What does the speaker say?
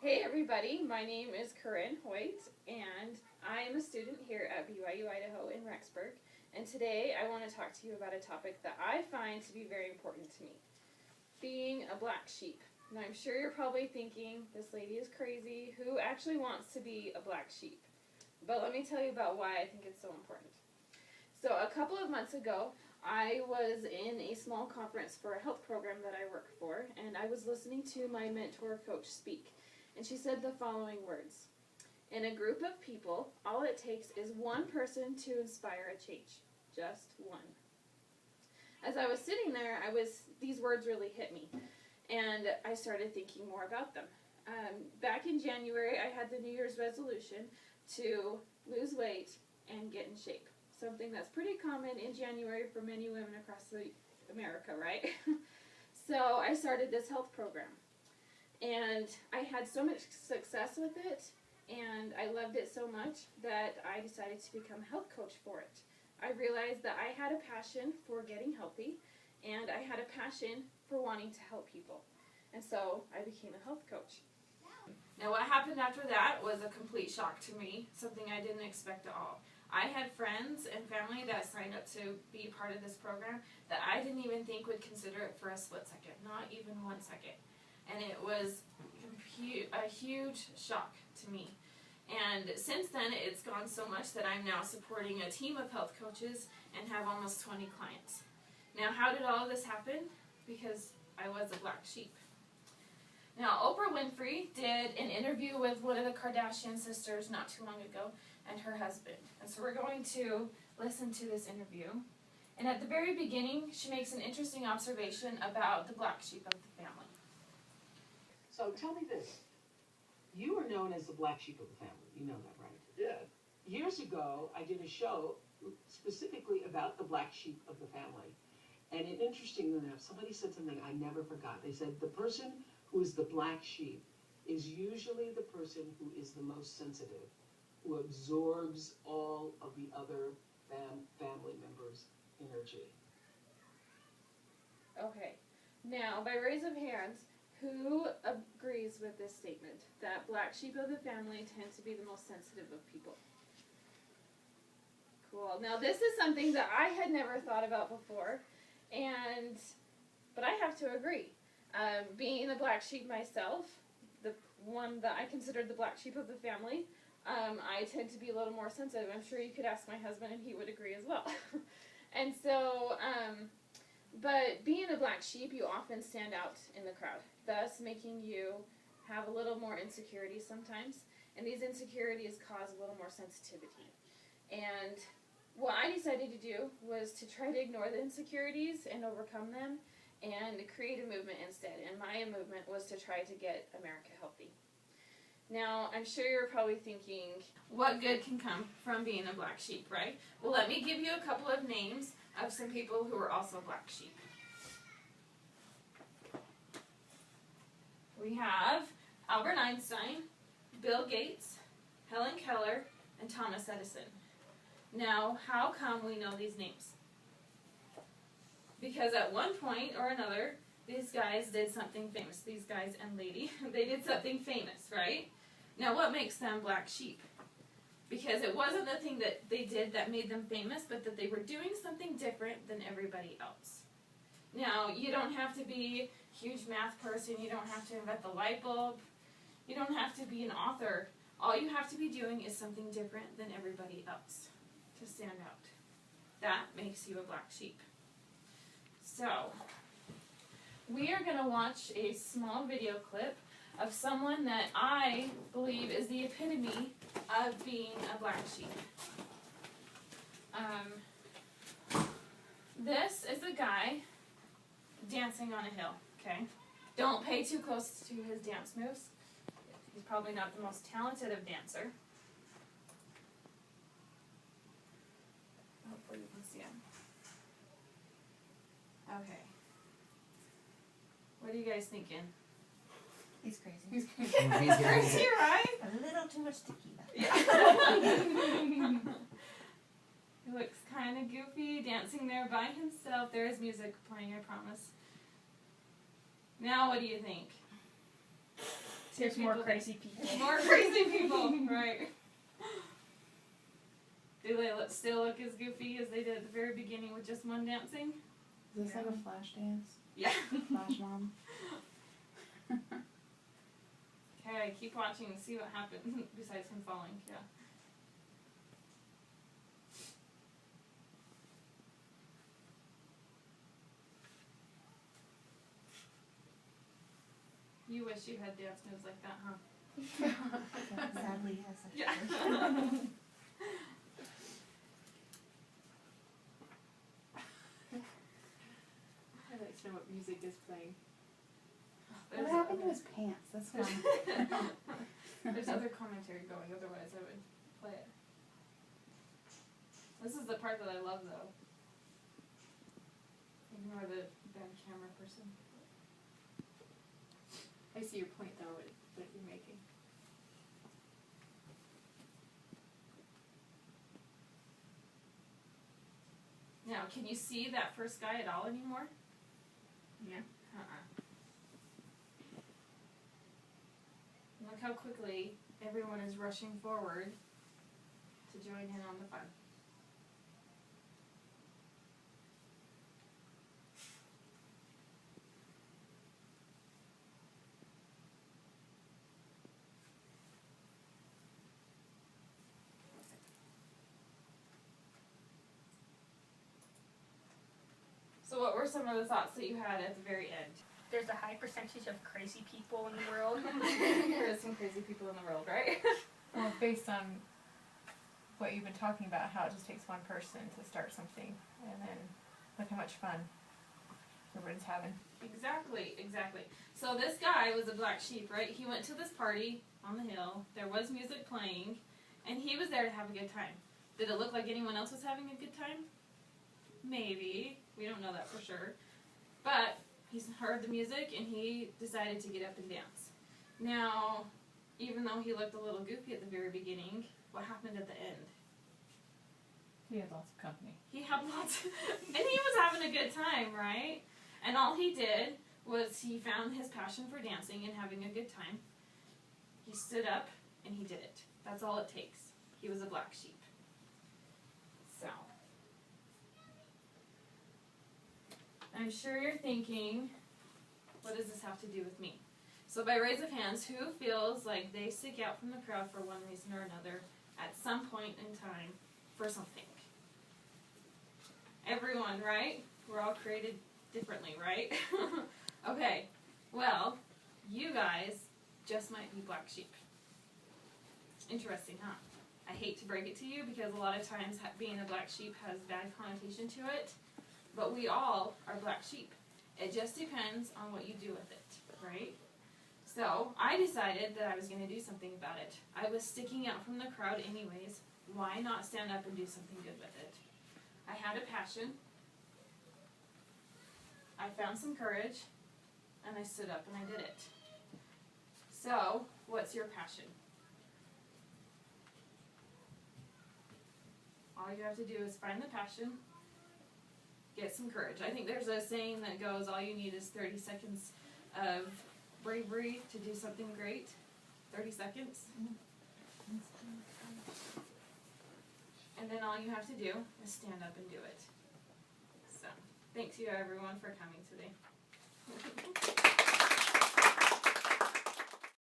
Hey everybody, my name is Corinne Hoyt, and I am a student here at BYU Idaho in Rexburg, and today I want to talk to you about a topic that I find to be very important to me, being a black sheep. Now I'm sure you're probably thinking, this lady is crazy, who actually wants to be a black sheep? But let me tell you about why I think it's so important. So a couple of months ago, I was in a small conference for a health program that I work for, and I was listening to my mentor coach speak. And she said the following words: in a group of people, all it takes is one person to inspire a change. Just one. As I was sitting there, these words really hit me. And I started thinking more about them. Back in January, I had the New Year's resolution to lose weight and get in shape. Something that's pretty common in January for many women across America, right? So I started this health program. And I had so much success with it, and I loved it so much that I decided to become a health coach for it. I realized that I had a passion for getting healthy, and I had a passion for wanting to help people. And so I became a health coach. Now what happened after that was a complete shock to me, something I didn't expect at all. I had friends and family that signed up to be part of this program that I didn't even think would consider it for a split second, not even 1 second. And it was a huge shock to me. And since then, it's gone so much that I'm now supporting a team of health coaches and have almost 20 clients. Now, how did all of this happen? Because I was a black sheep. Now, Oprah Winfrey did an interview with one of the Kardashian sisters not too long ago and her husband. And so we're going to listen to this interview. And at the very beginning, she makes an interesting observation about the black sheep of the family. So tell me this. You are known as the black sheep of the family. You know that, right? Yeah. Years ago, I did a show specifically about the black sheep of the family. And interesting enough, somebody said something I never forgot. They said the person who is the black sheep is usually the person who is the most sensitive, who absorbs all of the other family members' energy. Okay. Now, by raise of hands, who agrees with this statement, that black sheep of the family tend to be the most sensitive of people? Cool. Now, this is something that I had never thought about before, but I have to agree. Being the black sheep myself, the one that I considered the black sheep of the family, I tend to be a little more sensitive. I'm sure you could ask my husband and he would agree as well. And so, but being a black sheep, you often stand out in the crowd, thus making you have a little more insecurities sometimes. And these insecurities cause a little more sensitivity. And what I decided to do was to try to ignore the insecurities and overcome them and create a movement instead. And my movement was to try to get America healthy. Now, I'm sure you're probably thinking, what good can come from being a black sheep, right? Well, let me give you a couple of names of some people who are also black sheep. We have Albert Einstein, Bill Gates, Helen Keller, and Thomas Edison. Now, how come we know these names? Because at one point or another, these guys did something famous. These guys and lady, they did something famous, right? Now, what makes them black sheep? Because it wasn't the thing that they did that made them famous, but that they were doing something different than everybody else. Now, you don't have to be a huge math person. You don't have to invent the light bulb. You don't have to be an author. All you have to be doing is something different than everybody else to stand out. That makes you a black sheep. So, we are going to watch a small video clip of someone that I believe is the epitome of being a black sheep. This is a guy dancing on a hill, okay? Don't pay too close to his dance moves. He's probably not the most talented of dancer. Hopefully you can see him. Okay. What are you guys thinking? He's crazy. He's crazy, right? A little too much tequila. Yeah. He looks kind of goofy, dancing there by himself. There is music playing, I promise. Now, what do you think? There's more crazy people. More crazy people, right. Do they still look as goofy as they did at the very beginning with just one dancing? Is this like a flash dance? Yeah. Flash mom? Okay, keep watching and see what happens besides him falling, yeah. You wish you had dance moves like that, huh? Sadly, yes. Yeah. I'd like to know what music is playing. What happened to his pants? That's fine. There's other commentary going, otherwise I would play it. This is the part that I love, though. Ignore the bad camera person. I see your point, though, that you're making. Now, can you see that first guy at all anymore? Yeah. Look how quickly everyone is rushing forward to join in on the fun. So what were some of the thoughts that you had at the very end? There's a high percentage of crazy people in the world. There is some crazy people in the world, right? Well, based on what you've been talking about, how it just takes one person to start something, and then look how much fun everyone's having. Exactly. So this guy was a black sheep, right? He went to this party on the hill. There was music playing, and he was there to have a good time. Did it look like anyone else was having a good time? Maybe. We don't know that for sure. But he heard the music, and he decided to get up and dance. Now, even though he looked a little goofy at the very beginning, what happened at the end? He had lots of company. He had lots, and he was having a good time, right? And all he did was he found his passion for dancing and having a good time. He stood up and he did it. That's all it takes. He was a black sheep. So, I'm sure you're thinking, what does this have to do with me? So by raise of hands, who feels like they stick out from the crowd for one reason or another at some point in time for something? Everyone, right? We're all created differently, right? Okay, well, you guys just might be black sheep. Interesting, huh? I hate to break it to you because a lot of times being a black sheep has bad connotation to it, but we all are black sheep. It just depends on what you do with it, right? So I decided that I was going to do something about it. I was sticking out from the crowd anyways. Why not stand up and do something good with it? I had a passion. I found some courage, and I stood up and I did it. So, what's your passion? All you have to do is find the passion, get some courage. I think there's a saying that goes, all you need is 30 seconds of bravery to do something great. 30 seconds. And then all you have to do is stand up and do it. So, thanks you everyone for coming today.